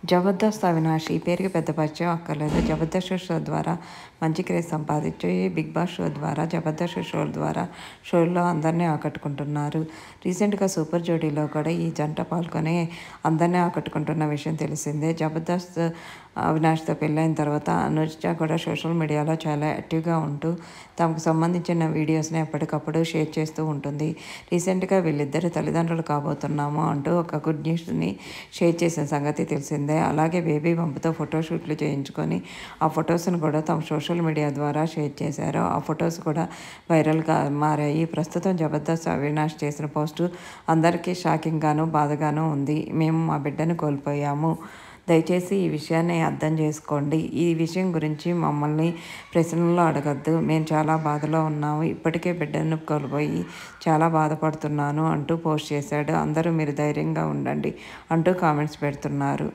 జబర్దస్త్ అవినాష్ ఈ పేరుకి పెద్ద పరిచయం అక్కర్లేదు. జబర్దస్త్ షో ద్వారా మంచి క్రేజ్ సంపాదించి బిగ్ బాస్ షో ద్వారా జబర్దస్త్ షో ద్వారా షోల్లో అందరినీ ఆకట్టుకుంటున్నారు. రీసెంట్గా సూపర్ జోడీలో కూడా ఈ జంట పాల్గొని అందరినీ ఆకట్టుకుంటున్న విషయం తెలిసిందే. జబర్దస్త్ అవినాష్తో పెళ్ళైన తర్వాత అనుష్క కూడా సోషల్ మీడియాలో చాలా యాక్టివ్గా ఉంటూ తమకు సంబంధించిన వీడియోస్ని ఎప్పటికప్పుడు షేర్ చేస్తూ ఉంటుంది. రీసెంట్గా వీళ్ళిద్దరు తల్లిదండ్రులు కాబోతున్నాము అంటూ ఒక గుడ్ న్యూస్ని షేర్ చేసిన సంగతి తెలిసిందే. అలాగే బేబీ బంప్తో ఫోటోషూట్లు చేయించుకొని ఆ ఫొటోస్ను కూడా తమ సోషల్ మీడియా ద్వారా షేర్ చేశారు. ఆ ఫొటోస్ కూడా వైరల్గా మారాయి. ప్రస్తుతం జబర్దస్త్ అవినాష్ చేసిన పోస్టు అందరికీ షాకింగ్గాను బాధగాను ఉంది. మేము మా బిడ్డను కోల్పోయాము. దయచేసి ఈ విషయాన్ని అర్థం చేసుకోండి. ఈ విషయం గురించి మమ్మల్ని ప్రశ్నల్లో అడగద్దు. మేము చాలా బాధలో ఉన్నాము. ఇప్పటికే బిడ్డను కోల్పోయి చాలా బాధపడుతున్నాను అంటూ పోస్ట్ చేశాడు. అందరూ మీరు ధైర్యంగా ఉండండి అంటూ కామెంట్స్ పెడుతున్నారు.